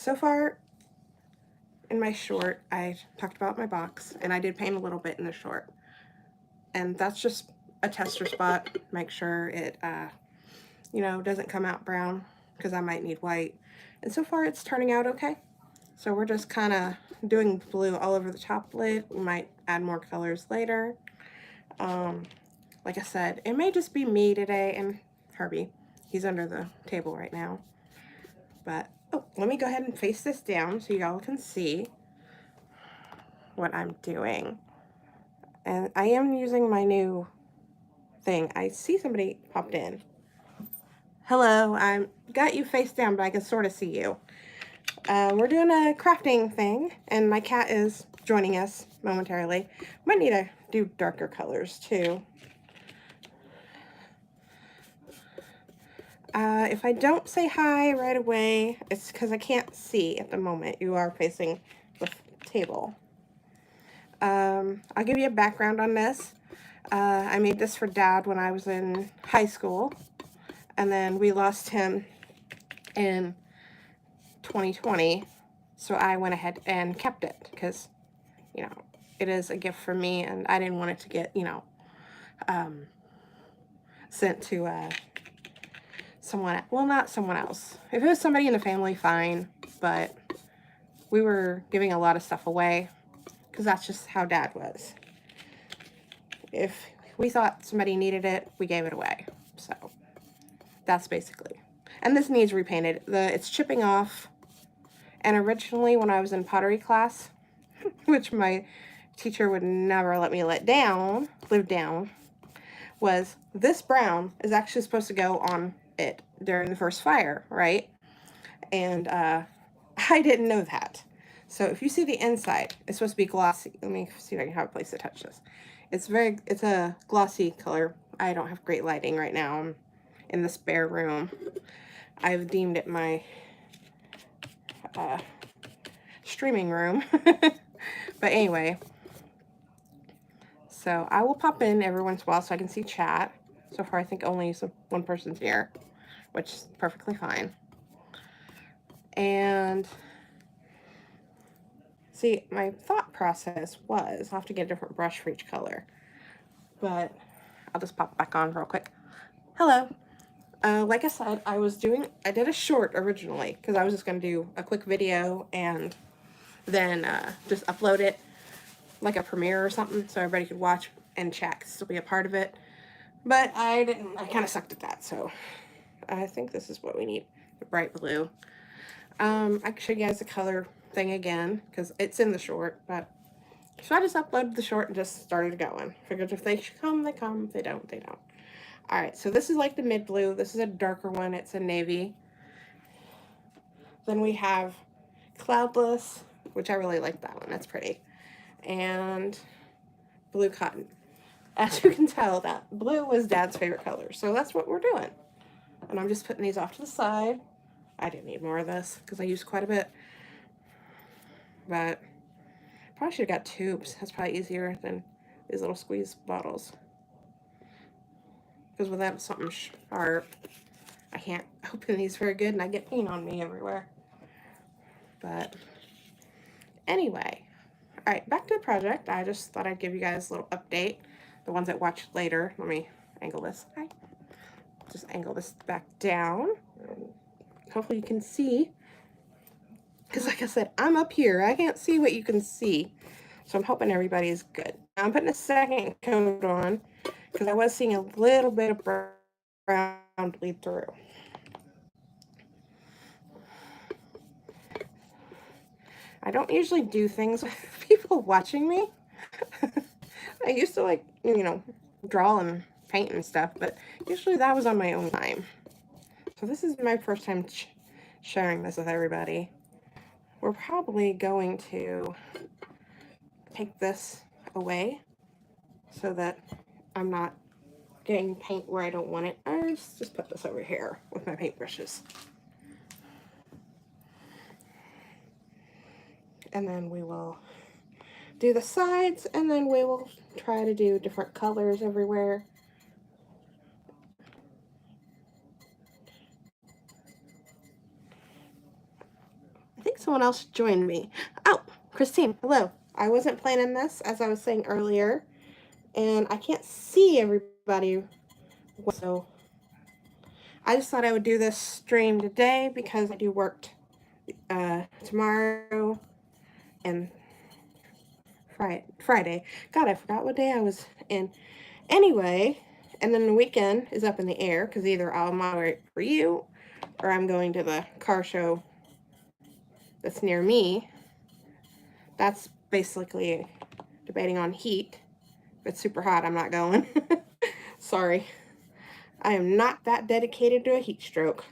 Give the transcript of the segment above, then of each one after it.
so far in my short, I talked about my box, and I did paint a little bit in the short. And that's just a tester spot. Make sure it, you know, doesn't come out brown, because I might need white. And so far it's turning out okay. So we're just kind of doing blue all over the top lid. We might add more colors later. Like I said, it may just be me today and Herbie. He's under the table right now. But, oh, let me go ahead and face this down so y'all can see what I'm doing. And I am using my new thing. I see somebody popped in. Hello, I got you face down, but I can sort of see you. We're doing a crafting thing, and my cat is joining us momentarily. Might need to do darker colors too. If I don't say hi right away, it's because I can't see at the moment. You are facing the table. I'll give you a background on this. I made this for Dad when I was in high school, and then we lost him in 2020, so I went ahead and kept it because, you know, it is a gift for me, and I didn't want it to get, you know, sent to someone, well, not someone else. If it was somebody in the family, fine, but we were giving a lot of stuff away because that's just how Dad was. If we thought somebody needed it, we gave it away. So that's basically. And this needs repainted. It's chipping off. And originally when I was in pottery class, which my teacher would never let me live down, was this brown is actually supposed to go on it during the first fire, right? And I didn't know that. So if you see the inside, it's supposed to be glossy. Let me see if I can have a place to touch this. It's a glossy color. I don't have great lighting right now. I'm in the spare room. I've deemed it my streaming room. But anyway, so I will pop in every once in a while so I can see chat. So far I think only one person's here, which is perfectly fine. And see, my thought process was I'll have to get a different brush for each color, but I'll just pop back on real quick. Hello. Like I said, I did a short originally because I was just going to do a quick video and then just upload it like a premiere or something so everybody could watch and chat, still be a part of it. But I kind of sucked at that, so I think this is what we need, the bright blue. I can show you guys the color thing again because it's in the short, but so I just uploaded the short and just started going. Figured if they come, they come. If they don't, they don't. Alright, so this is like the mid blue. This is a darker one. It's a navy. Then we have Cloudless, which I really like that one. That's pretty. And Blue Cotton. As you can tell, that blue was Dad's favorite color. So that's what we're doing. And I'm just putting these off to the side. I didn't need more of this because I used quite a bit. But probably should have got tubes. That's probably easier than these little squeeze bottles. Because without something sharp, I can't open these very good and I get paint on me everywhere. But anyway, all right, back to the project. I just thought I'd give you guys a little update. The ones that watch later, let me angle this. Hi. Just angle this back down. Hopefully you can see. Because like I said, I'm up here. I can't see what you can see. So I'm hoping everybody is good. Now I'm putting a second coat on because I was seeing a little bit of brown bleed through. I don't usually do things with people watching me. I used to like, you know, draw and paint and stuff, but usually that was on my own time. So this is my first time sharing this with everybody. We're probably going to take this away so that I'm not getting paint where I don't want it. I just put this over here with my paintbrushes. And then we will do the sides, and then we will try to do different colors everywhere. I think Someone else joined me. Oh, Christine, hello. I wasn't planning this, as I was saying earlier, and I can't see everybody, so I just thought I would do this stream today because I do work tomorrow and Friday. God, I forgot what day I was in. Anyway, and then the weekend is up in the air because either I'll moderate for you or I'm going to the car show that's near me. That's basically debating on heat. If it's super hot, I'm not going. Sorry. I am not that dedicated to a heat stroke.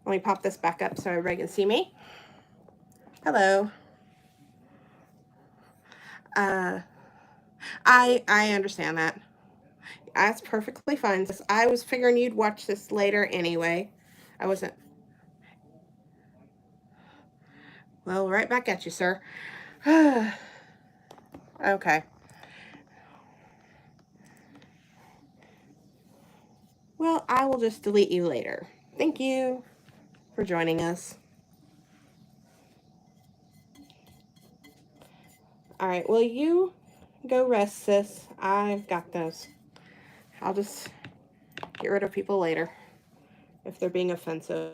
Let me pop this back up so everybody can see me. Hello. I understand that. That's perfectly fine. I was figuring you'd watch this later anyway. I wasn't. Well, right back at you, sir. Okay. Well, I will just delete you later. Thank you for joining us. Alright, well, you go rest, sis. I've got this. I'll just get rid of people later if they're being offensive.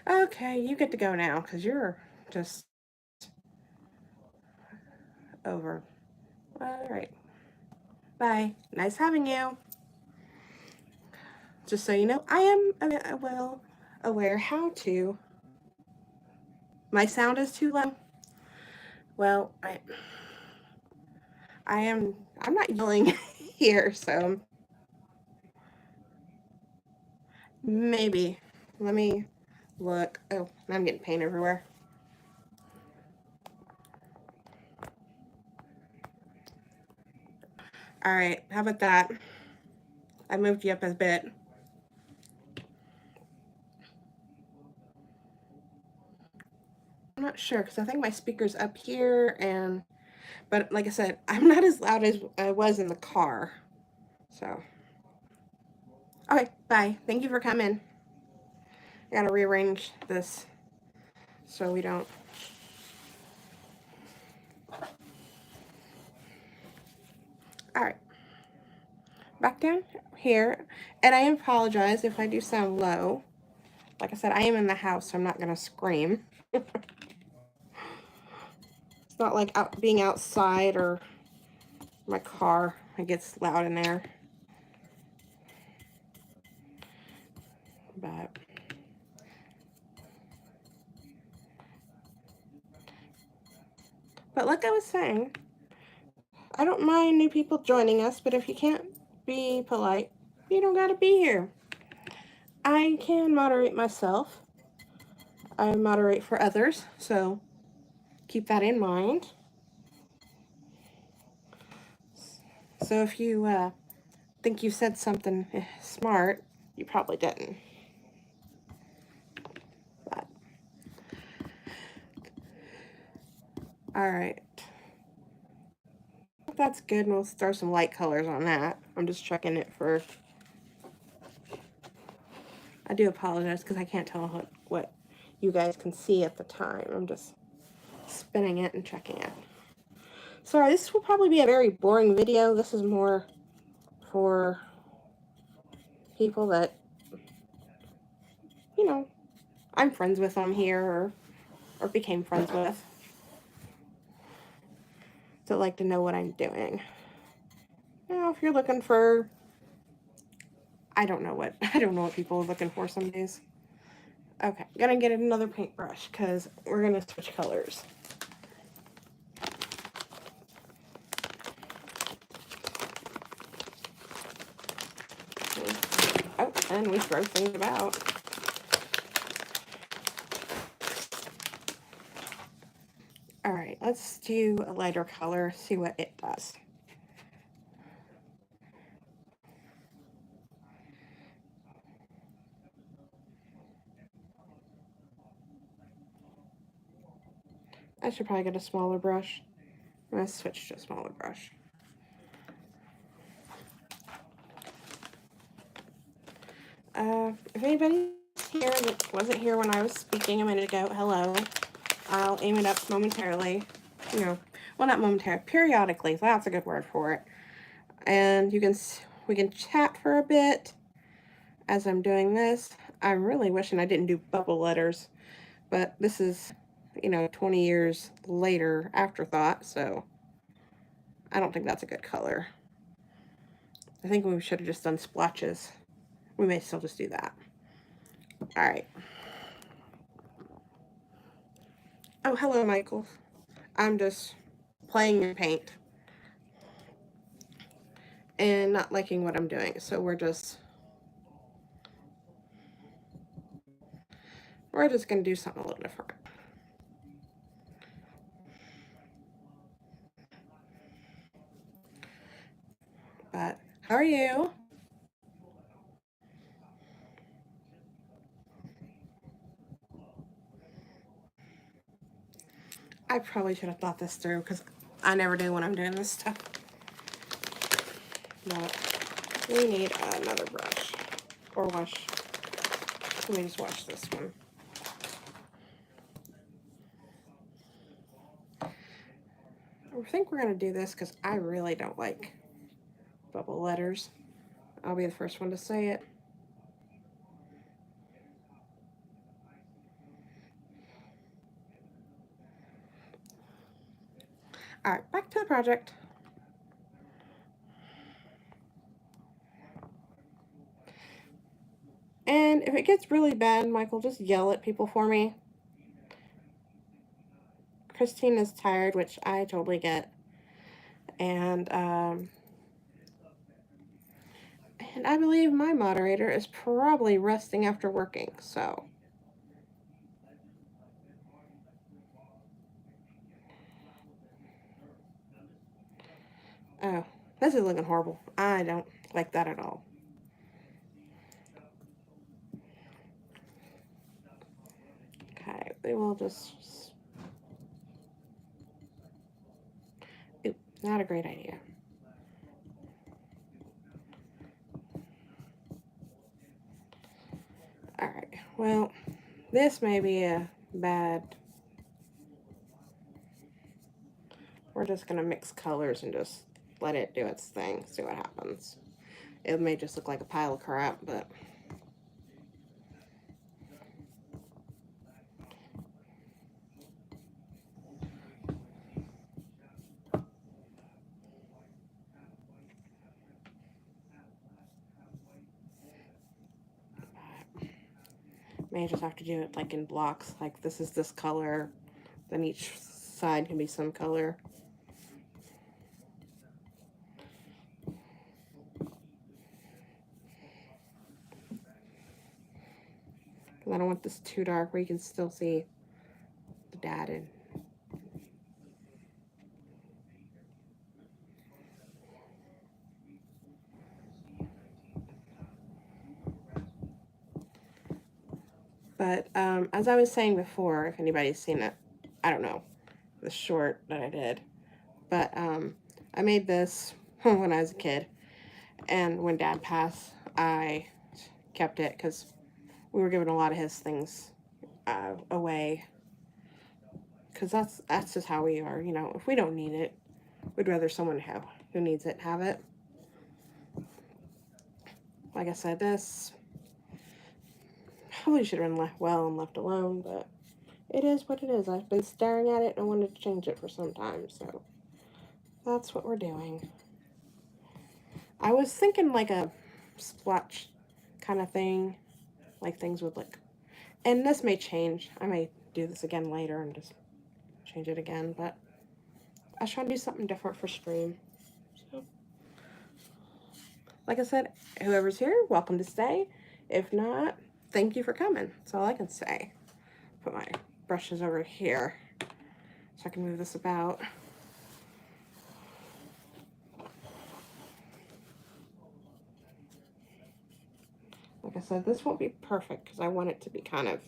Okay, you get to go now because you're just over. Alright. Bye. Nice having you. Just so you know, I am well aware how to. My sound is too low. Well, I'm not yelling here, so maybe. Let me look. Oh, I'm getting paint everywhere. All right, how about that? I moved you up a bit. I'm not sure because I think my speaker's up here, but like I said, I'm not as loud as I was in the car. So, okay, bye. Thank you for coming. I gotta rearrange this so we don't. All right, back down here, and I apologize if I do sound low. Like I said, I am in the house, so I'm not gonna scream. It's not like being outside or my car. It gets loud in there. But like I was saying, I don't mind new people joining us, but if you can't be polite, you don't gotta be here. I can moderate myself. I moderate for others, so keep that in mind. So if you think you said something smart, you probably didn't. But, all right. That's good, and we'll throw some light colors on that. I'm just checking it for. I do apologize because I can't tell what you guys can see at the time. I'm just spinning it and checking it. Sorry, this will probably be a very boring video. This is more for people that, you know, I'm friends with on here or became friends with. That like to know what I'm doing. Now, if you're looking for, I don't know what people are looking for some days. Okay, gonna get another paintbrush because we're gonna switch colors. Oh, and we throw things about. All right, let's do a lighter color, see what it does. I should probably get a smaller brush. I'm gonna switch to a smaller brush. If anybody's here that wasn't here when I was speaking a minute ago, hello. I'll aim it up momentarily. You know, well, not momentarily, periodically. That's a good word for it. And we can chat for a bit as I'm doing this. I'm really wishing I didn't do bubble letters, but this is, 20 years later afterthought, so I don't think that's a good color. I think we should have just done splotches. We may still just do that. All right. Oh, hello, Michael. I'm just playing in paint and not liking what I'm doing, so we're just gonna do something a little different. But how are you? I probably should have thought this through because I never do when I'm doing this stuff. But we need another brush or wash. Let me just wash this one. I think we're gonna do this because I really don't like bubble letters. I'll be the first one to say it. All right, back to the project. And if it gets really bad, Michael, just yell at people for me. Christine is tired, which I totally get. And I believe my moderator is probably resting after working, so. Oh, this is looking horrible. I don't like that at all. Okay, we will just. Ooh, not a great idea. Alright, well, this may be a bad. We're just gonna mix colors and just let it do its thing, see what happens. It may just look like a pile of crap, but. May just have to do it like in blocks, like this is this color, then each side can be some color. Because I don't want this too dark where you can still see the dad in. But as I was saying before, if anybody's seen it, I don't know, the short that I did. But I made this when I was a kid. And when Dad passed, I kept it because we were giving a lot of his things away. Because that's just how we are, If we don't need it, we'd rather someone who needs it have it. Like I said, this probably should have been left well and left alone, but it is what it is. I've been staring at it and I wanted to change it for some time, so that's what we're doing. I was thinking like a splotch kind of thing, like things would look. And this may change. I may do this again later and just change it again, but I was trying to do something different for stream. So, like I said, whoever's here, welcome to stay. If not, thank you for coming. That's all I can say. Put my brushes over here so I can move this about. Like I said, this won't be perfect because I want it to be kind of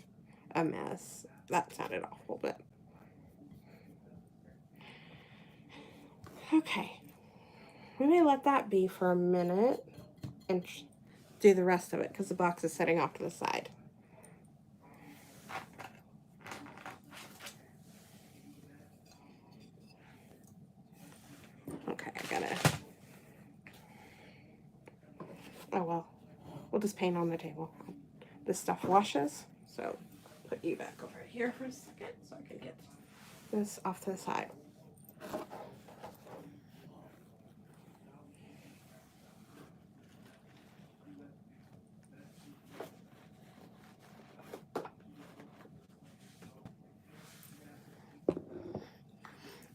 a mess. That sounded awful, but. Okay. We may let that be for a minute and do the rest of it because the box is sitting off to the side. Okay, I gotta... Oh well, we'll just paint on the table. This stuff washes, so put you back over here for a second so I can get this off to the side.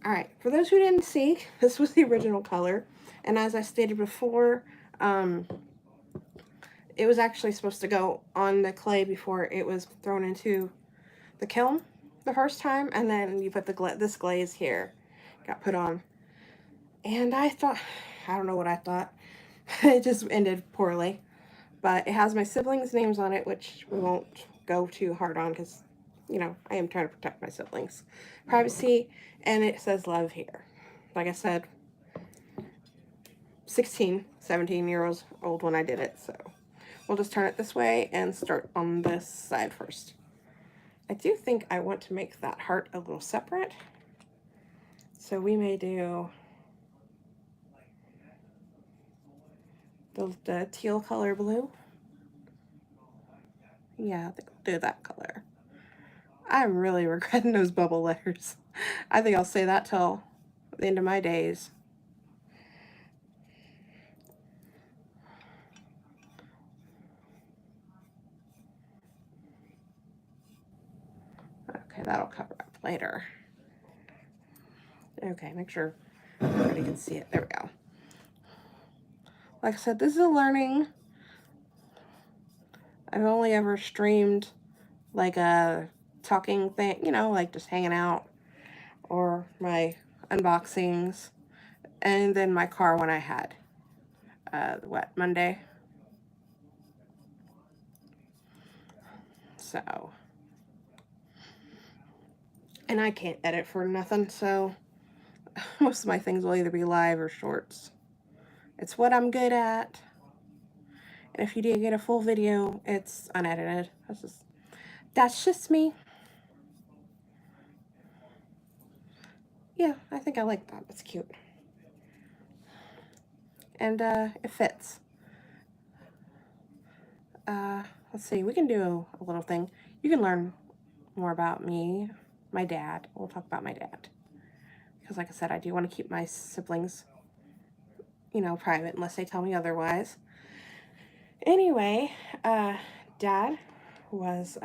Alright, for those who didn't see, this was the original color, and as I stated before, it was actually supposed to go on the clay before it was thrown into the kiln the first time, and then you put this glaze here, got put on. And I thought, I don't know what I thought, it just ended poorly. But it has my siblings' names on it, which we won't go too hard on because, you know, I am trying to protect my siblings' privacy, and it says love here. Like I said, 16, 17 years old when I did it, so we'll just turn it this way and start on this side first. I do think I want to make that heart a little separate, so we may do the teal color blue. Yeah, I think we'll do that color. I'm really regretting those bubble letters. I think I'll say that till the end of my days. Okay, that'll cover up later. Okay, make sure everybody can see it. There we go. Like I said, this is a learning. I've only ever streamed like a talking thing, you know, like just hanging out, or my unboxings, and then my car when I had, Monday. So, and I can't edit for nothing, so most of my things will either be live or shorts. It's what I'm good at. And if you do get a full video, it's unedited. That's just me. Yeah, I think I like that. It's cute. And it fits. Let's see, we can do a little thing. You can learn more about me, my dad. We'll talk about my dad. Because like I said, I do want to keep my siblings, you know, private unless they tell me otherwise. Anyway, Dad was,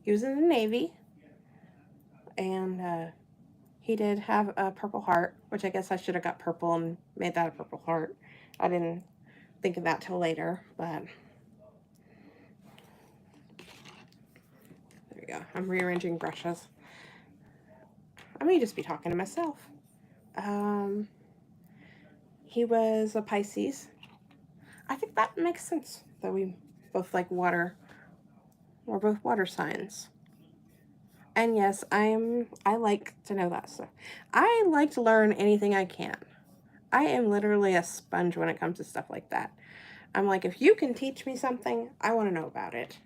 he was in the Navy, and he did have a Purple Heart, which I guess I should have got purple and made that a Purple Heart. I didn't think of that till later, but there we go. I'm rearranging brushes. I may just be talking to myself. He was a Pisces. I think that makes sense that we both like water. We're both water signs. And yes, I like to know that stuff. I like to learn anything I can. I am literally a sponge when it comes to stuff like that. I'm like, if you can teach me something, I want to know about it.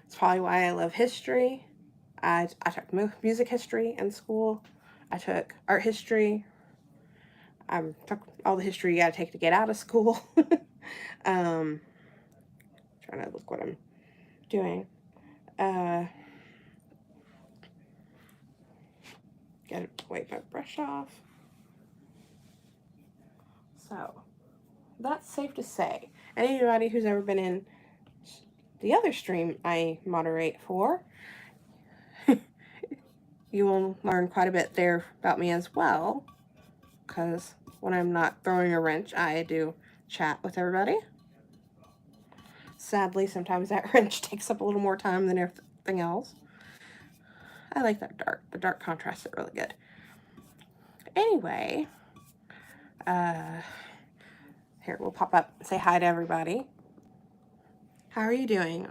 It's probably why I love history. I took music history in school. I took art history. I took all the history you gotta take to get out of school. Trying to look what I'm doing. Gotta wipe my brush off. So, that's safe to say. Anybody who's ever been in the other stream I moderate for, you will learn quite a bit there about me as well. Because when I'm not throwing a wrench, I do chat with everybody. Sadly, sometimes that wrench takes up a little more time than everything else. I like that dark. The dark contrasts it really good. Anyway, here, we'll pop up and say hi to everybody. How are you doing?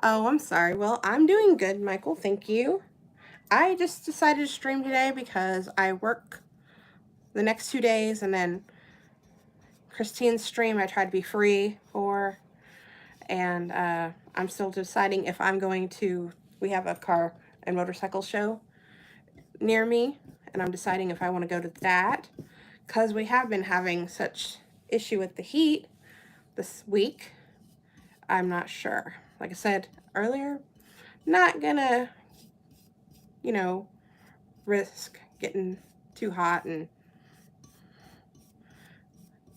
Oh, I'm sorry. Well, I'm doing good, Michael. Thank you. I just decided to stream today because I work the next 2 days and then Christine's stream I tried to be free for, and I'm still deciding if I'm going to, we have a car and motorcycle show near me, and I'm deciding if I want to go to that, because we have been having such issue with the heat this week. I'm not sure. Like I said earlier, not gonna, risk getting too hot and,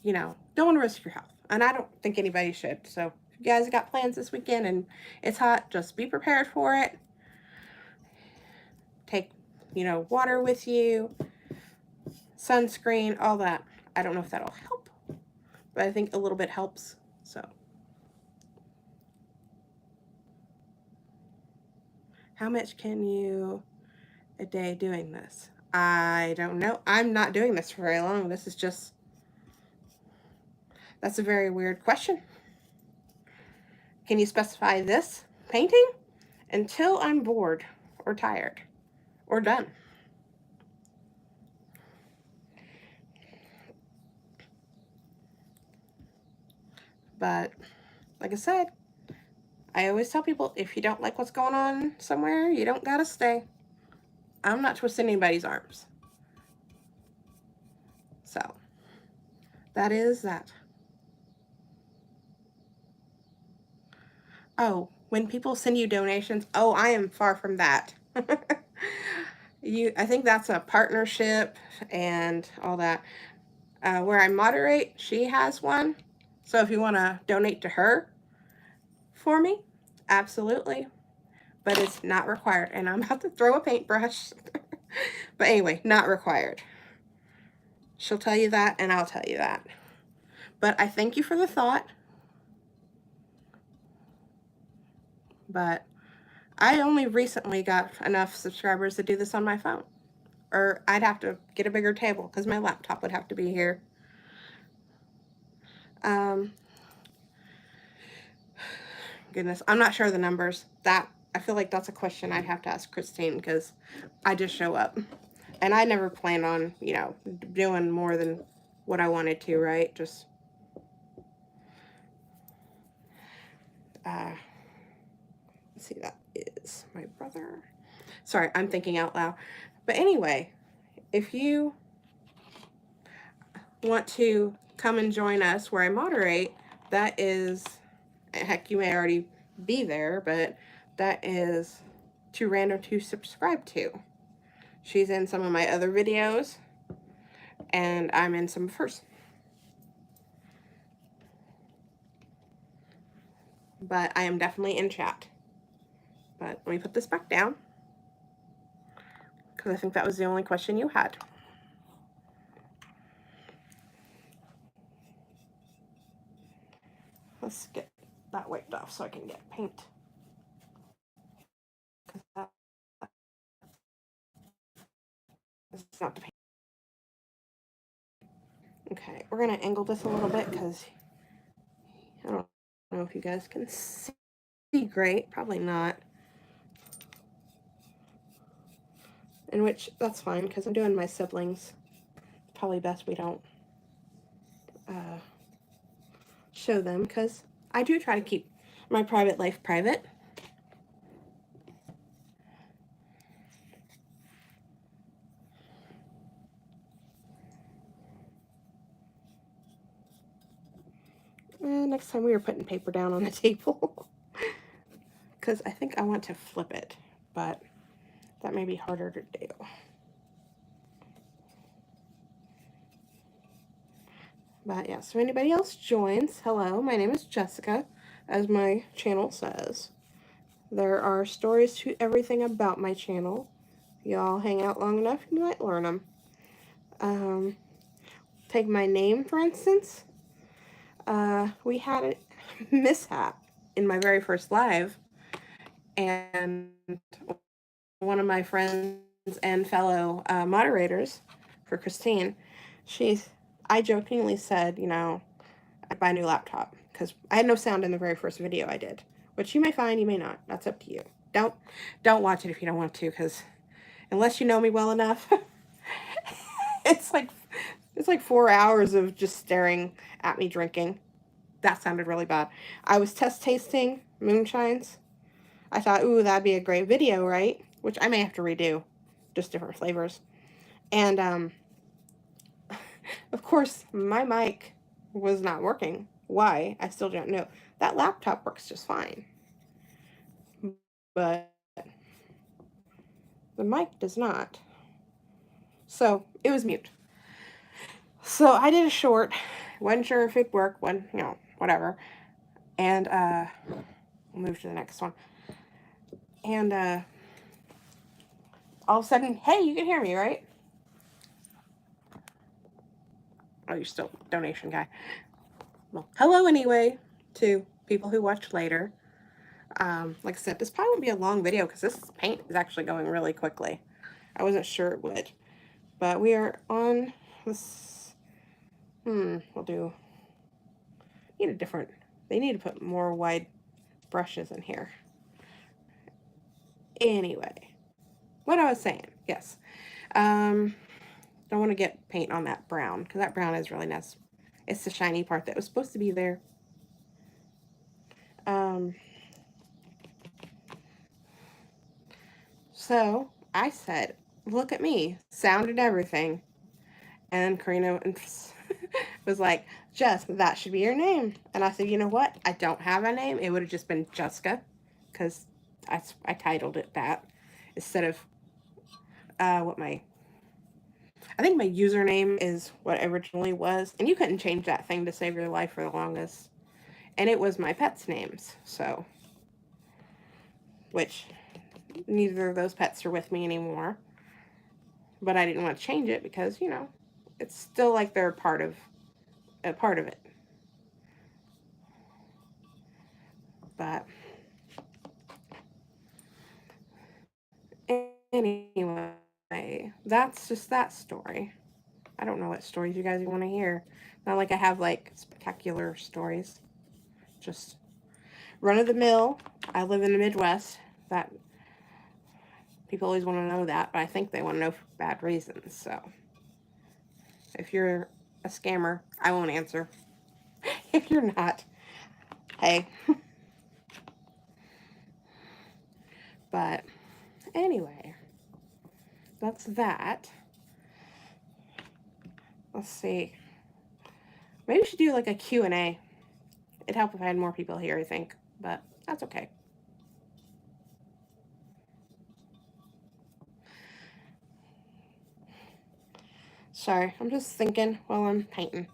don't want to risk your health. And I don't think anybody should. So if you guys got plans this weekend and it's hot, just be prepared for it. Take, water with you, sunscreen, all that. I don't know if that'll help, but I think a little bit helps. So how much can you a day doing this? I don't know. I'm not doing this for very long. This is just, that's a very weird question. Can you specify this painting? Until I'm bored or tired or done. But like I said, I always tell people, if you don't like what's going on somewhere, you don't gotta stay. I'm not twisting anybody's arms. So that is that. Oh, when people send you donations, oh, I am far from that. I think that's a partnership and all that. Where I moderate, she has one. So if you want to donate to her for me, absolutely. But it's not required. And I'm about to throw a paintbrush. But anyway, not required. She'll tell you that, and I'll tell you that. But I thank you for the thought. But I only recently got enough subscribers to do this on my phone. Or I'd have to get a bigger table because my laptop would have to be here. Goodness, I'm not sure of the numbers. I feel like that's a question I'd have to ask Christine, because I just show up. And I never plan on, doing more than what I wanted to, right? Just, let's see, that is my brother. Sorry, I'm thinking out loud. But anyway, if you want to come and join us where I moderate, that is, heck, you may already be there, but that is Too Random to subscribe to. She's in some of my other videos, and I'm in some of hers. But I am definitely in chat. But let me put this back down, because I think that was the only question you had. Let's get that wiped off so I can get paint. It's not the paint. Okay, we're going to angle this a little bit because I don't know if you guys can see great. Probably not. In which, that's fine, because I'm doing my siblings. Probably best we don't show them, because I do try to keep my private life private. Next time we were putting paper down on the table, because I think I want to flip it, but that may be harder to do. But yeah, so anybody else joins, hello, my name is Jessica, as my channel says. There are stories to everything about my channel. If y'all hang out long enough, you might learn them. Take my name, for instance. We had a mishap in my very first live, and one of my friends and fellow moderators for Christine, I jokingly said, I'd buy a new laptop, because I had no sound in the very first video I did, which you may find, you may not. That's up to you. Don't watch it if you don't want to, because unless you know me well enough, it's like It's like 4 hours of just staring at me drinking. That sounded really bad. I was test tasting moonshines. I thought, ooh, that'd be a great video, right? Which I may have to redo, just different flavors. And of course, my mic was not working. Why? I still don't know. That laptop works just fine, but the mic does not. So it was mute. So I did a short. Wasn't sure if it'd work. When whatever. And we'll move to the next one. And all of a sudden, hey, you can hear me, right? Oh, you're still donation guy. Well, hello anyway to people who watch later. Like I said, this probably won't be a long video because this paint is actually going really quickly. I wasn't sure it would. But we are on this. We'll do. Need a different. They need to put more wide brushes in here. Anyway, what I was saying, yes. Don't want to get paint on that brown because that brown is really nice. It's the shiny part that was supposed to be there. So I said, look at me, sound and everything. And Karina was like, Jess, that should be your name. And I said, you know what? I don't have a name. It would have just been Jessica because I titled it that instead of I think my username is what it originally was. And you couldn't change that thing to save your life for the longest. And it was my pets' names. So, which neither of those pets are with me anymore. But I didn't want to change it because, it's still like they're a part of it. But anyway, that's just that story. I don't know what stories you guys want to hear. Not like I have like spectacular stories. Just run of the mill. I live in the Midwest. That people always want to know that, but I think they want to know for bad reasons. So if you're a scammer, I won't answer. If you're not, hey. But anyway, that's that. Let's see. Maybe we should do like a Q&A. It'd help if I had more people here, I think. But that's okay. Sorry, I'm just thinking while I'm painting.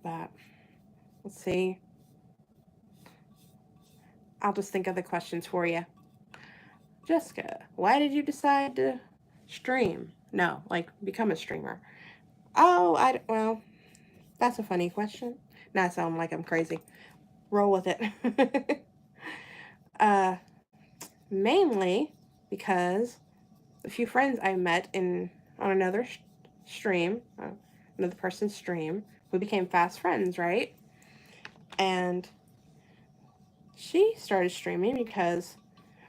But let's see. I'll just think of the questions for you. Jessica, why did you decide to stream? No, like become a streamer. Oh, well, that's a funny question. Now I sound like I'm crazy. Roll with it. Mainly because a few friends I met on another stream, another person's stream, we became fast friends, right? And she started streaming because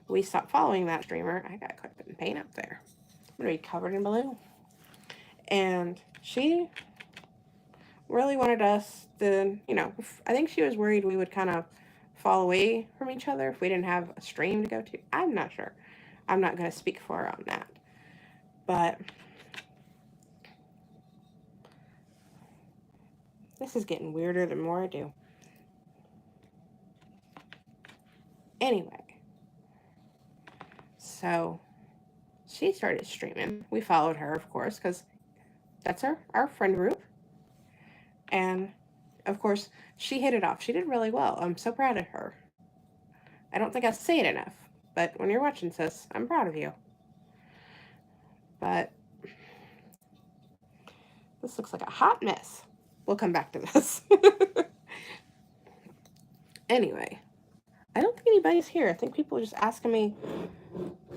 we stopped following that streamer. I got quite a bit of paint up there. I'm going to be covered in blue. And she really wanted us to, I think she was worried we would kind of fall away from each other if we didn't have a stream to go to. I'm not sure. I'm not going to speak for her on that. But this is getting weirder the more I do. Anyway, so she started streaming. We followed her, of course, because that's our friend group. And, of course, she hit it off. She did really well. I'm so proud of her. I don't think I say it enough, but when you're watching this, I'm proud of you. But this looks like a hot mess. We'll come back to this. Anyway, I don't think anybody's here. I think people are just asking me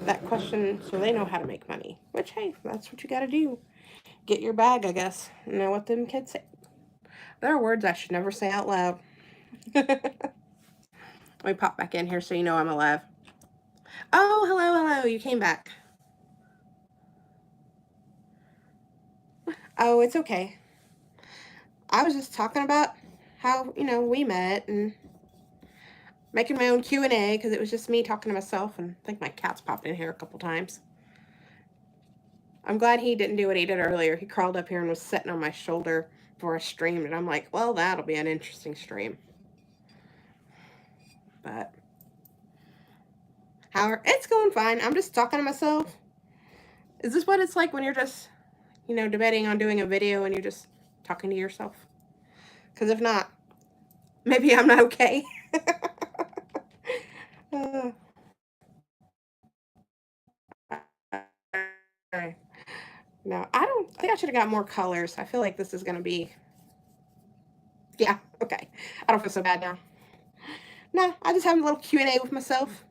that question so they know how to make money. Which, hey, that's what you gotta do. Get your bag, I guess. You know what them kids say. There are words I should never say out loud. Let me pop back in here so you know I'm alive. Oh, hello. You came back. Oh, it's okay. I was just talking about how, we met and making my own Q&A because it was just me talking to myself, and I think my cat's popped in here a couple times. I'm glad he didn't do what he did earlier. He crawled up here and was sitting on my shoulder for a stream, and I'm like, well, that'll be an interesting stream. But however, it's going fine. I'm just talking to myself. Is this what it's like when you're just, debating on doing a video and you're just talking to yourself? Because if not, maybe I'm not okay. No, I think I should have got more colors. I feel like this is going to be, yeah, okay. I don't feel so bad now. No, I just having a little Q&A with myself.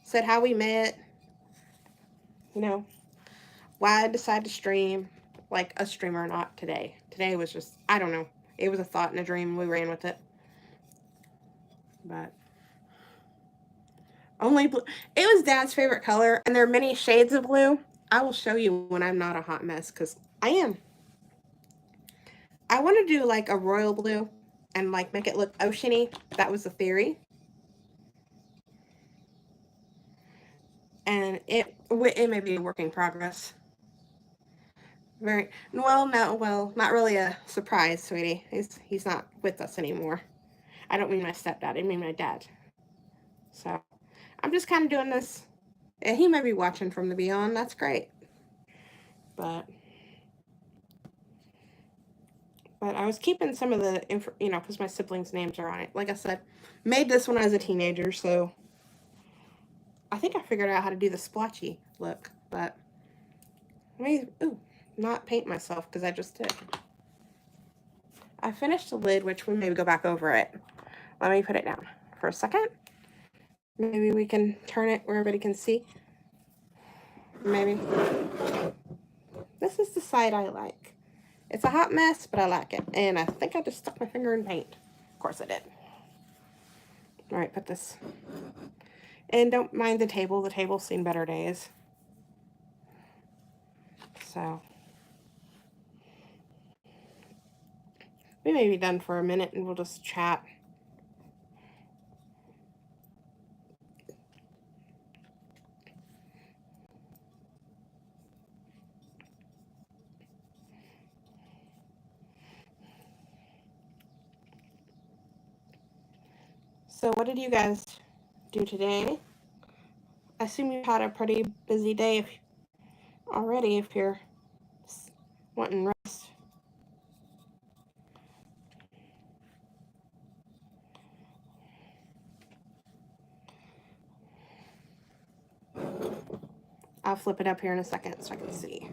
Said how we met, why I decided to stream, like a streamer or not today. Today was just, I don't know. It was a thought and a dream. We ran with it. But only blue. It was Dad's favorite color, and there are many shades of blue. I will show you when I'm not a hot mess, because I am. I want to do like a royal blue and like make it look oceany. That was the theory. And it may be a work in progress. Not really a surprise, sweetie. He's not with us anymore. I don't mean my stepdad. I mean my dad. So I'm just kind of doing this. And he may be watching from the beyond. That's great. But I was keeping some of the because my siblings' names are on it. Like I said, made this when I was a teenager, so I think I figured out how to do the splotchy look. But let me not paint myself because I just did. I finished the lid, which we maybe go back over it. Let me put it down for a second. Maybe we can turn it where everybody can see. Maybe. This is the side I like. It's a hot mess, but I like it. And I think I just stuck my finger in paint. Of course I did. All right, put this. And don't mind the table. The table's seen better days. So we may be done for a minute and we'll just chat. So what did you guys do today? I assume you had a pretty busy day already if you're wanting rest. I'll flip it up here in a second so I can see.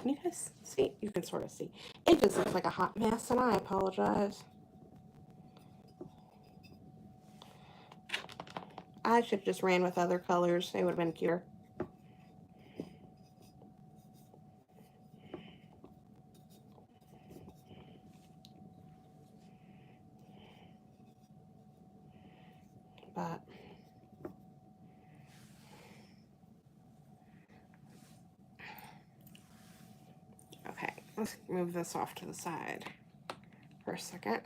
Can you guys see? You can sort of see. It just looks like a hot mess, and I apologize. I should have just ran with other colors. They would have been cuter. But okay, let's move this off to the side for a second.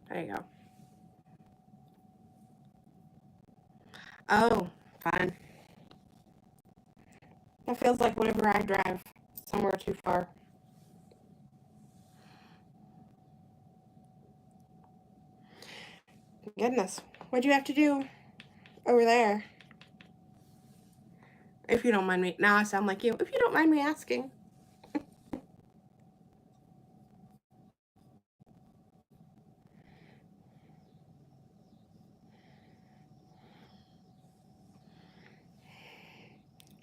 There you go. Oh, fine. That feels like whenever I drive somewhere too far. Goodness, what'd you have to do over there? If you don't mind me. Now I sound like you. If you don't mind me asking.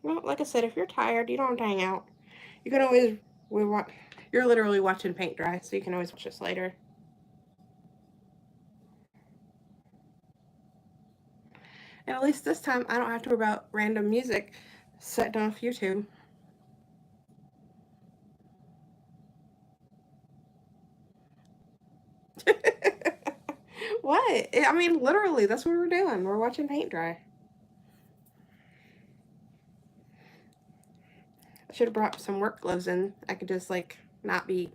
Well, like I said, if you're tired, you don't have to hang out. You can always, you're literally watching paint dry, so you can always watch this later. And at least this time, I don't have to worry about random music set off YouTube. What? right. I mean, literally, that's what we're doing. We're watching paint dry. I should have brought some work gloves in. I could just, like, not be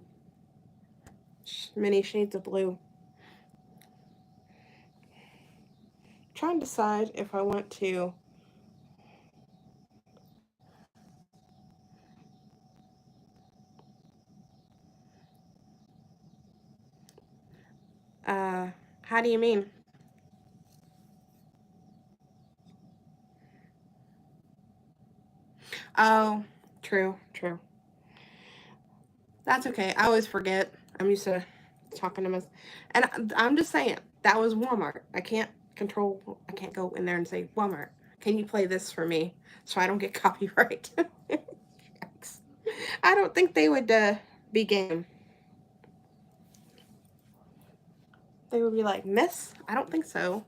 many shades of blue. Trying to decide if I want to how do you mean? Oh, true, true. That's okay. I always forget. I'm used to talking to myself. And I'm just saying, that was Walmart. I can't go in there and say, Walmart, can you play this for me so I don't get copyright? I don't think they would be game. They would be like, Miss? I don't think so.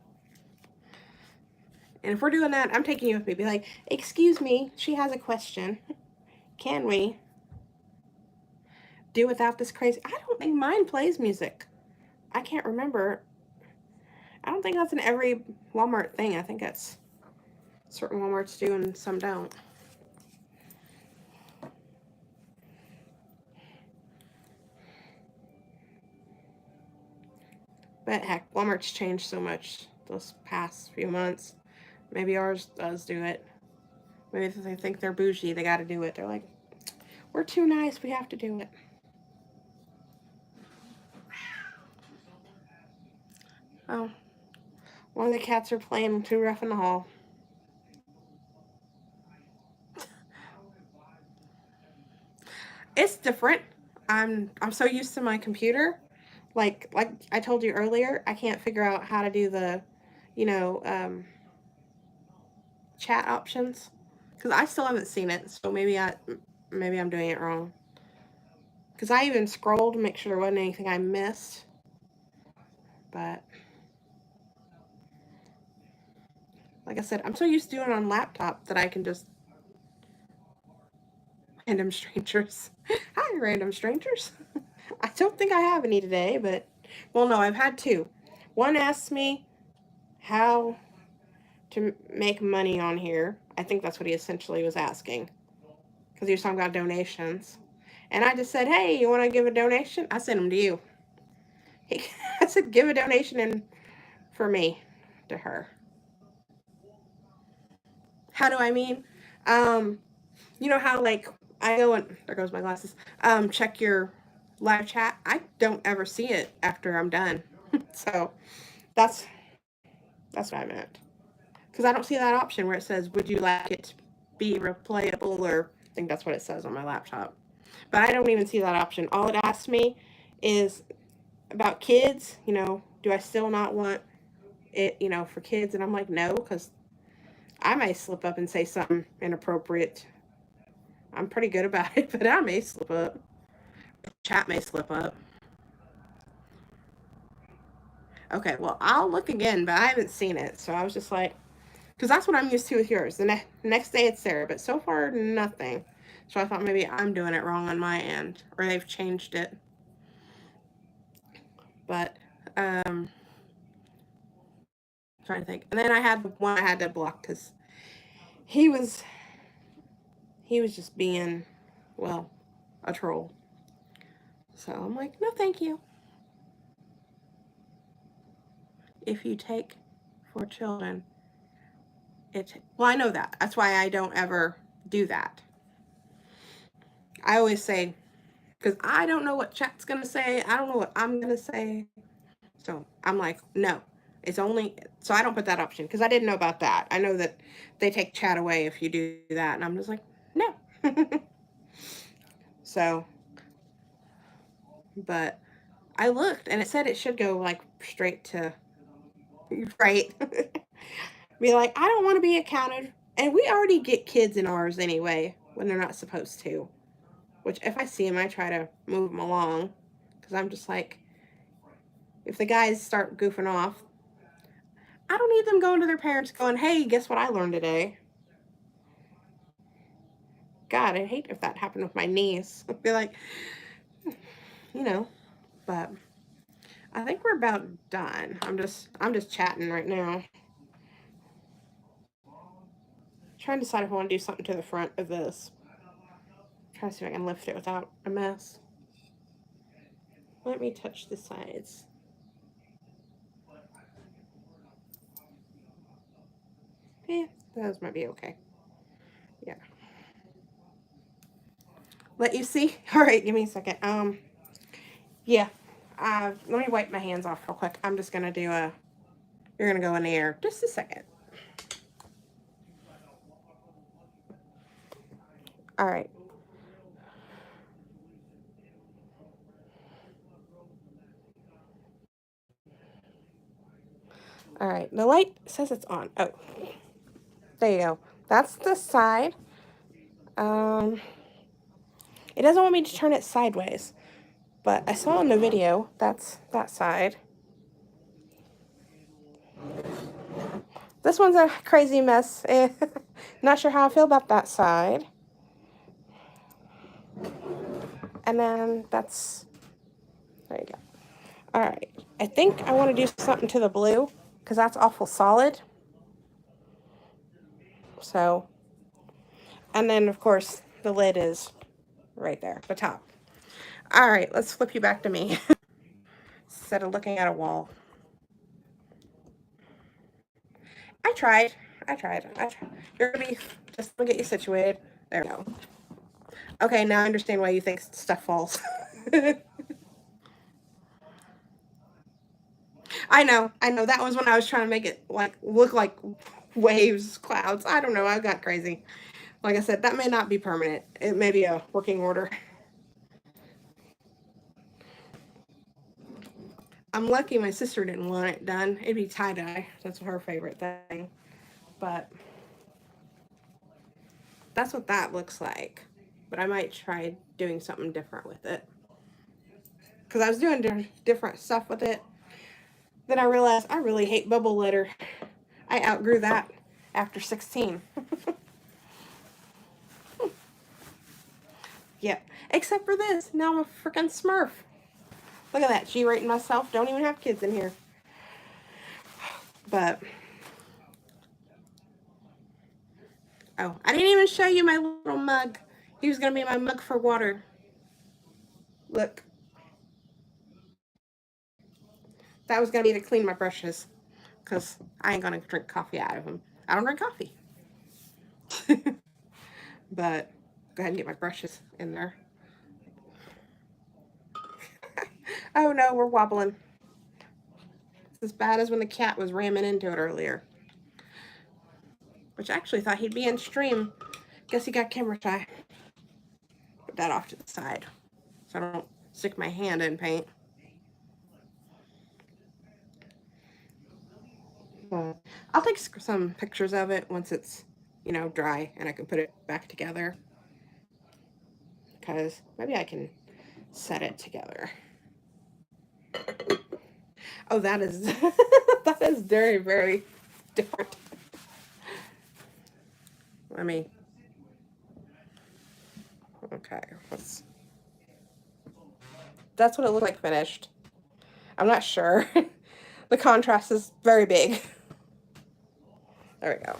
And if we're doing that, I'm taking you with me. Be like, excuse me, she has a question. Can we do without this crazy? I don't think mine plays music. I can't remember. I don't think that's in every Walmart thing. I think that's certain Walmarts do and some don't. But heck, Walmart's changed so much those past few months. Maybe ours does do it. Maybe if they think they're bougie, they gotta do it. They're like, we're too nice, we have to do it. Oh, one of the cats are playing Too Rough in the Hall. It's different. I'm so used to my computer. Like I told you earlier, I can't figure out how to do the, you know, chat options because I still haven't seen it. So maybe I'm doing it wrong. Because I even scrolled to make sure there wasn't anything I missed. But like I said, I'm so used to doing it on laptop that I can just random strangers. Hi, random strangers. I don't think I have any today, but well, no, I've had two. One asked me how to make money on here. I think that's what he essentially was asking because he was talking about donations. And I just said, hey, you want to give a donation? I sent them to you. I said, give a donation in for me to her. How do I mean? Um, you know how like I go and there goes my glasses. Check your live chat. I don't ever see it after I'm done. So that's that's what I meant. Because I don't see that option where it says, "Would you like it to be replayable?" Or I think that's what it says on my laptop. But I don't even see that option. All it asks me is about kids. You know, do I still not want it? You know, for kids? And I'm like, no, because I may slip up and say something inappropriate. I'm pretty good about it, but I may slip up. Chat may slip up. Okay, well, I'll look again, but I haven't seen it. So I was just like, because that's what I'm used to with yours. The next day it's there, but so far, nothing. So I thought maybe I'm doing it wrong on my end, or they've changed it. But, I'm trying to think. And then I had one I had to block because he was, he was just being, well, a troll. So I'm like, no, thank you. If you take for children, well, I know that. That's why I don't ever do that. I always say, because I don't know what chat's going to say. I don't know what I'm going to say. So I'm like, no, it's only, so I don't put that option because I didn't know about that. I know that they take chat away if you do that. And I'm just like, no. So, but I looked and it said it should go like straight to, right? Be like, I don't want to be accounted. And we already get kids in ours anyway when they're not supposed to. Which, if I see them, I try to move them along because I'm just like, if the guys start goofing off, I don't need them going to their parents going, hey, guess what I learned today? God, I'd hate if that happened with my niece. I'd be like, you know, but I think we're about done. I'm just chatting right now. Trying to decide if I want to do something to the front of this. Try to see if I can lift it without a mess. Let me touch the sides. Yeah, those might be okay. Yeah. Let you see? All right, give me a second. Yeah. Let me wipe my hands off real quick. I'm just gonna do you're gonna go in the air. Just a second. All right. All right. The light says it's on. Oh, there you go. That's the side. It doesn't want me to turn it sideways, but I saw in the video that's that side. This one's a crazy mess. Not sure how I feel about that side. And then that's, there you go. All right, I think I want to do something to the blue because that's awful solid. So, and then of course the lid is right there, the top. All right, let's flip you back to me instead of looking at a wall. I tried. You're gonna be, just gonna get you situated. There we go. Okay, now I understand why you think stuff falls. I know. That was when I was trying to make it like look like waves, clouds. I don't know. I got crazy. Like I said, that may not be permanent. It may be a working order. I'm lucky my sister didn't want it done. It'd be tie-dye. That's her favorite thing. But that's what that looks like. But I might try doing something different with it. Because I was doing different stuff with it. Then I realized I really hate bubble letter. I outgrew that after 16. Yep. Except for this. Now I'm a freaking Smurf. Look at that. G-rating myself. Don't even have kids in here. But, oh, I didn't even show you my little mug. He was going to be my mug for water. Look. That was going to be to clean my brushes. Because I ain't going to drink coffee out of them. I don't drink coffee. But, go ahead and get my brushes in there. Oh no, we're wobbling. It's as bad as when the cat was ramming into it earlier. Which I actually thought he'd be in stream. Guess he got camera shy. Put that off to the side so I don't stick my hand in paint. I'll take some pictures of it once it's, you know, dry and I can put it back together. Because maybe I can set it together. Oh, that is that is very, very different. Let me. Okay, that's what it looked like finished. I'm not sure. The contrast is very big. There we go.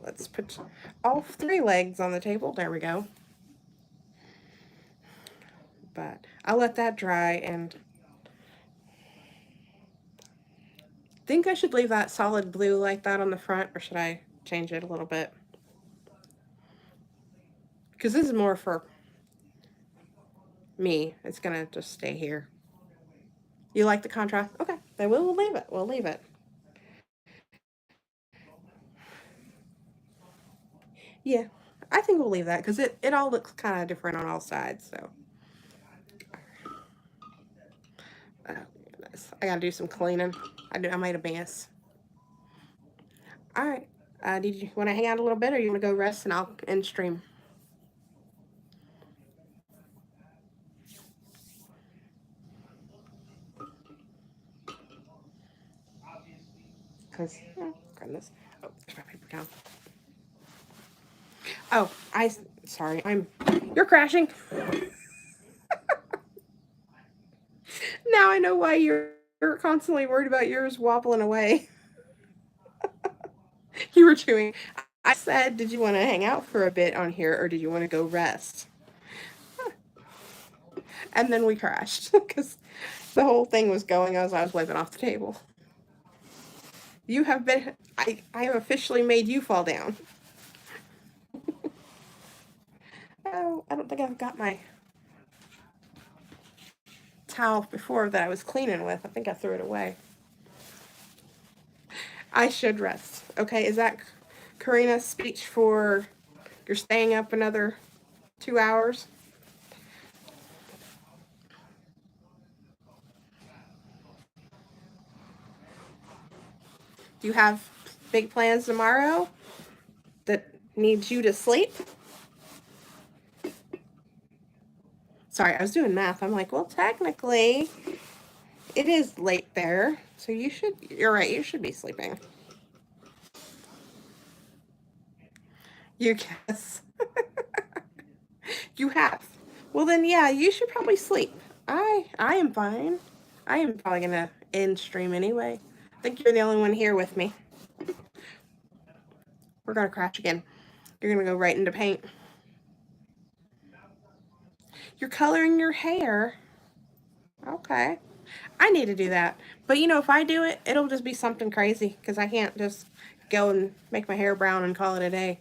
Let's put all 3 legs on the table. There we go. But I'll let that dry and think I should leave that solid blue like that on the front, or should I change it a little bit? Because this is more for me. It's gonna just stay here. You like the contrast? Okay, then we'll leave it. We'll leave it. Yeah, I think we'll leave that because it all looks kind of different on all sides. So, oh, goodness. I gotta do some cleaning. I made a mess. All right. Did you want to hang out a little bit, or you want to go rest and I'll end stream? Because, oh, goodness. Oh, there's my paper towel. Oh, sorry, you're crashing. Now I know why you're constantly worried about yours wobbling away. You were chewing. I said, did you want to hang out for a bit on here or did you want to go rest? And then we crashed because the whole thing was going as I was wiping off the table. You have been, I have officially made you fall down. Oh, I don't think I've got my towel before that I was cleaning with. I think I threw it away. I should rest. Okay, is that Karina's speech for you're staying up another 2 hours? Do you have big plans tomorrow that needs you to sleep? Sorry, I was doing math. I'm like, well, technically, it is late there, so you're right, you should be sleeping. You guess. You have. Well, then, yeah, you should probably sleep. I am fine. I am probably going to end stream anyway. I think you're the only one here with me. We're going to crash again. You're going to go right into paint. You're coloring your hair. Okay. I need to do that. But, you know, if I do it, it'll just be something crazy because I can't just go and make my hair brown and call it a day.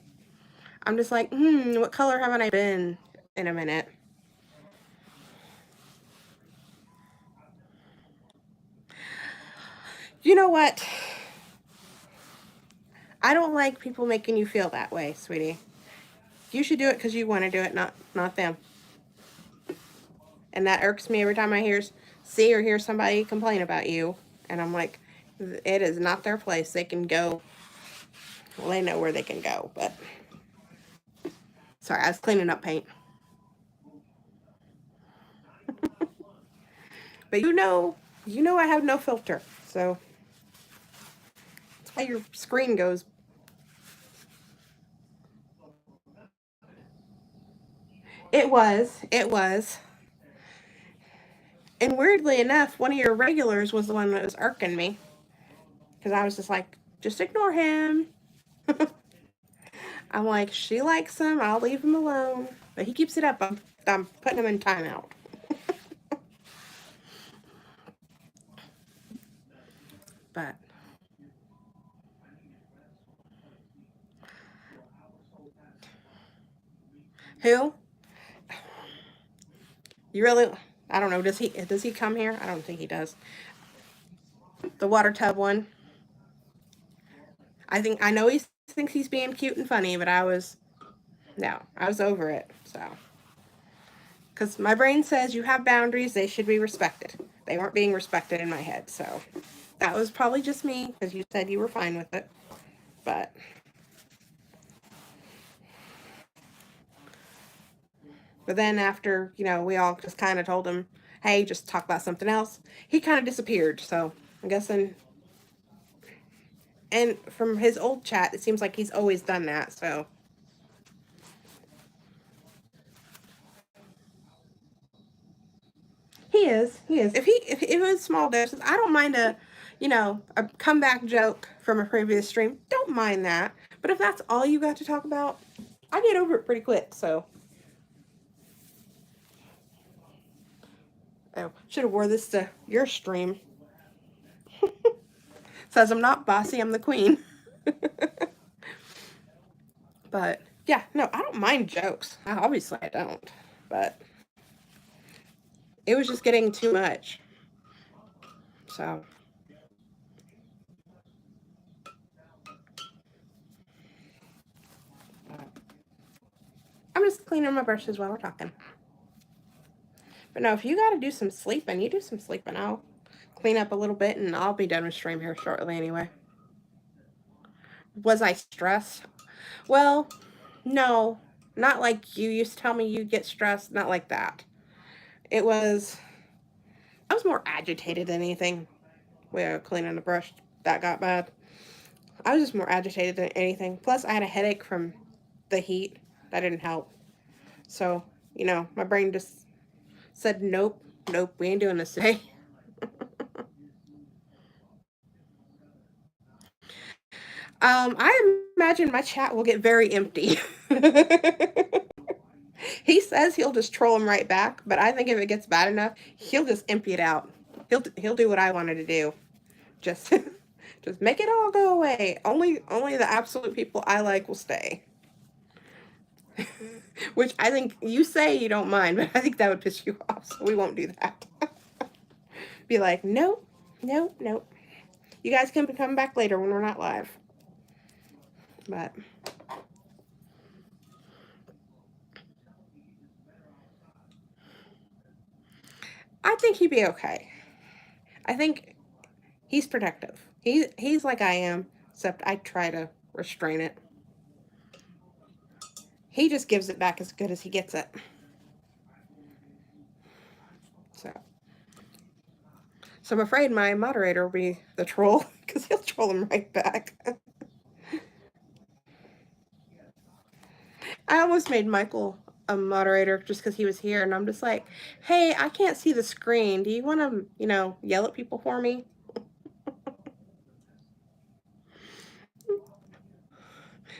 I'm just like, what color haven't I been in a minute? You know what? I don't like people making you feel that way, sweetie. You should do it because you want to do it, not them. And that irks me every time I see or hear somebody complain about you. And I'm like, it is not their place. They can go. Well, they know where they can go, but sorry, I was cleaning up paint. But you know I have no filter, so that's why your screen goes. It was. And weirdly enough, one of your regulars was the one that was irking me. Because I was just like, just ignore him. I'm like, she likes him, I'll leave him alone. But he keeps it up. I'm putting him in timeout. But who? You really? I don't know. Does he come here? I don't think he does. The water tub one. I know he thinks he's being cute and funny, but I was over it. So, because my brain says you have boundaries, they should be respected. They weren't being respected in my head, so that was probably just me because you said you were fine with it, but. But then after, we all just kind of told him, hey, just talk about something else, he kind of disappeared. So I'm guessing. And from his old chat, it seems like he's always done that. So he is. If it was small doses, I don't mind a comeback joke from a previous stream. Don't mind that. But if that's all you got to talk about, I get over it pretty quick. So. Oh, should have wore this to your stream. Says I'm not bossy, I'm the queen. But yeah, no, I don't mind jokes. Obviously I don't. But it was just getting too much. So I'm just cleaning my brushes while we're talking. But no, if you gotta do some sleeping, you do some sleeping. I'll clean up a little bit and I'll be done with stream here shortly anyway. Was I stressed? Well, no. Not like you used to tell me you'd get stressed. Not like that. I was more agitated than anything. With cleaning the brush, that got bad. I was just more agitated than anything. Plus, I had a headache from the heat. That didn't help. So, my brain just said, nope, we ain't doing this today. I imagine my chat will get very empty. He says he'll just troll him right back, but I think if it gets bad enough, he'll just empty it out. He'll do what I wanted to do. Just just make it all go away. Only the absolute people I like will stay. Which I think you say you don't mind, but I think that would piss you off, so we won't do that. Be like, nope, nope, nope. You guys can come back later when we're not live. But I think he'd be okay. I think he's protective. He's like I am, except I try to restrain it. He just gives it back as good as he gets it. So I'm afraid my moderator will be the troll, because he'll troll him right back. I almost made Michael a moderator just because he was here, and I'm just like, hey, I can't see the screen. Do you want to, yell at people for me?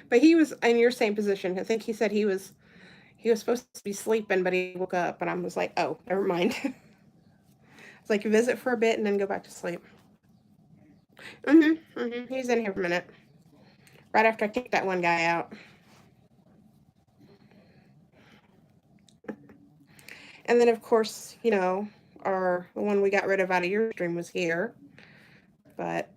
But he was in your same position. I think he said he was supposed to be sleeping, but he woke up, and I was like, oh, never mind. It's like visit for a bit and then go back to sleep. He's in here for a minute. Right after I kicked that one guy out. And then, of course, the one we got rid of out of your stream was here. But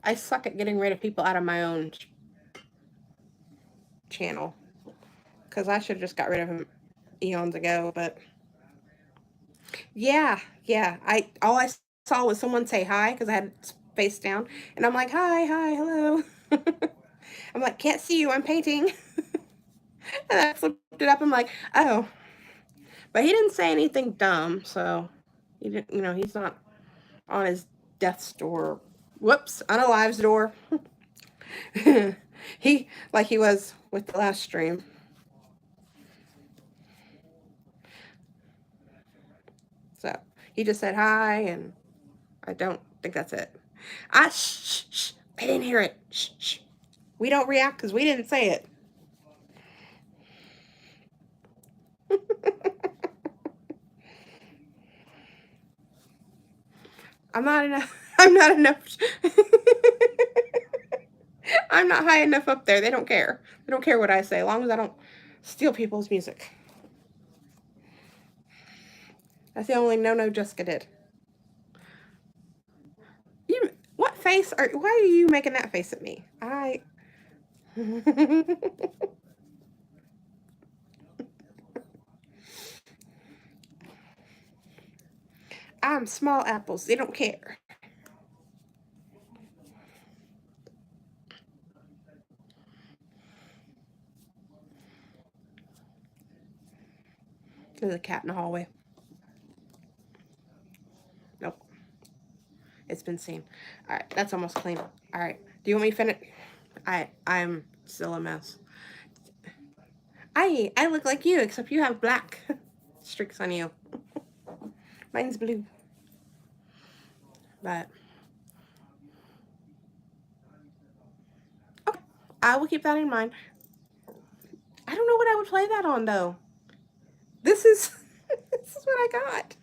I suck at getting rid of people out of my own channel. Because I should have just got rid of him eons ago. But yeah. All I saw was someone say hi because I had face down. And I'm like, hi, hello. I'm like, can't see you, I'm painting. And I flipped it up. I'm like, oh. But he didn't say anything dumb, so he didn't, he's not on his death's door. Whoops, unalive's door. He was with the last stream. So he just said hi, and I don't think that's it. Shh. I didn't hear it. Shh. We don't react because we didn't say it. I'm not enough. I'm not enough. I'm not high enough up there. They don't care. They don't care what I say, as long as I don't steal people's music. That's the only no Jessica did. What face why are you making that face at me? I'm small apples. They don't care. There's a cat in the hallway. Nope. It's been seen. All right, that's almost clean. All right. Do you want me to finish? I'm still a mess. I look like you, except you have black streaks on you. Mine's blue. But okay, I will keep that in mind. I don't know what I would play that on though. This is what I got.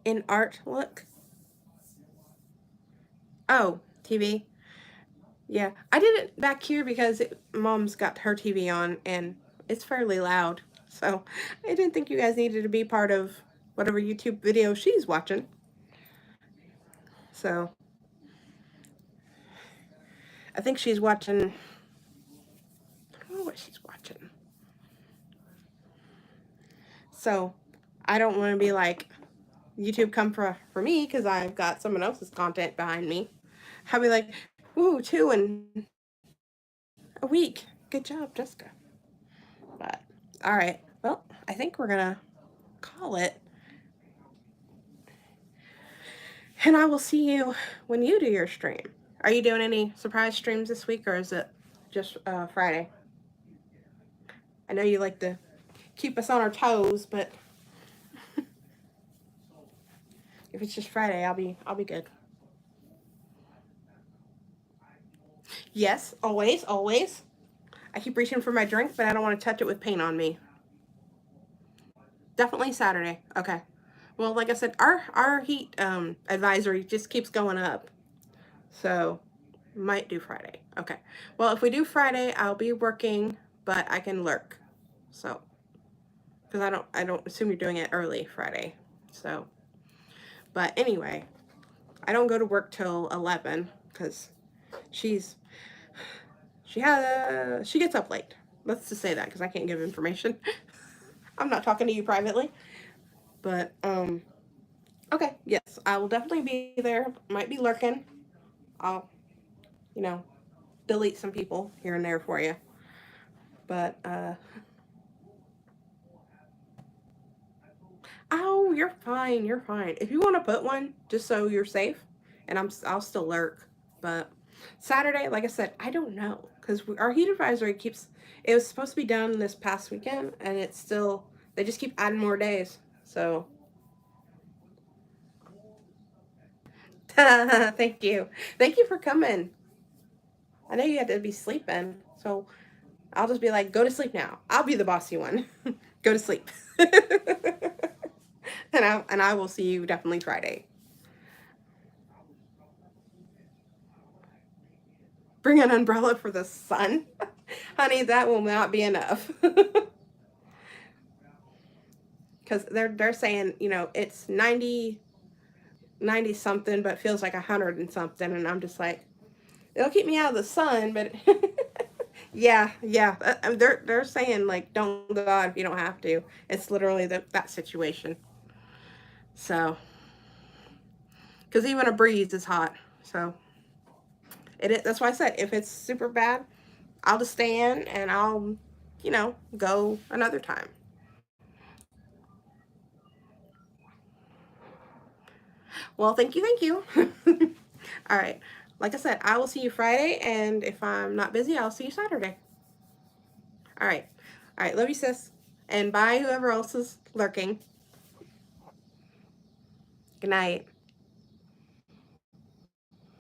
In art, look. Oh, TV. Yeah, I did it back here because Mom's got her TV on and it's fairly loud. So I didn't think you guys needed to be part of whatever YouTube video she's watching. So I think she's watching. I don't know what she's watching. So I don't want to be like, YouTube come for me because I've got someone else's content behind me. I'll be like, ooh, 2 in a week. Good job, Jessica. But all right. Well, I think we're gonna call it. And I will see you when you do your stream. Are you doing any surprise streams this week, or is it just Friday. I know you like to keep us on our toes, but if it's just Friday, I'll be good. Yes, always, always. I keep reaching for my drink, but I don't want to touch it with paint on me. Definitely Saturday. Okay. Well, like I said, our heat advisory just keeps going up. So, might do Friday. Okay. Well, if we do Friday, I'll be working, but I can lurk. So, because I don't assume you're doing it early Friday. So, but anyway, I don't go to work till 11 because she's she gets up late. Let's just say that because I can't give information. I'm not talking to you privately. But okay, yes, I will definitely be there. Might be lurking. I'll, you know, delete some people here and there for you. But oh, you're fine. You're fine. If you want to put one, just so you're safe, and I'll still lurk. But Saturday, like I said, I don't know because our heat advisory keeps. It was supposed to be done this past weekend, and it's still. They just keep adding more days. So thank you, thank you for coming. I know you had to be sleeping, so I'll just be like, go to sleep now. I'll be the bossy one. Go to sleep. And I will see you definitely Friday. Bring an umbrella for the sun. Honey, that will not be enough. Cuz they're saying, you know, it's 90 something but feels like 100 and something, and I'm just like, it'll keep me out of the sun, but yeah, yeah. They're saying like don't go out if you don't have to. It's literally that situation. So, because even a breeze is hot. So, that's why I said if it's super bad, I'll just stay in and I'll, go another time. Well, thank you, thank you. All right. Like I said, I will see you Friday, and if I'm not busy, I'll see you Saturday. All right. All right. Love you, sis. And bye, whoever else is lurking. Good night.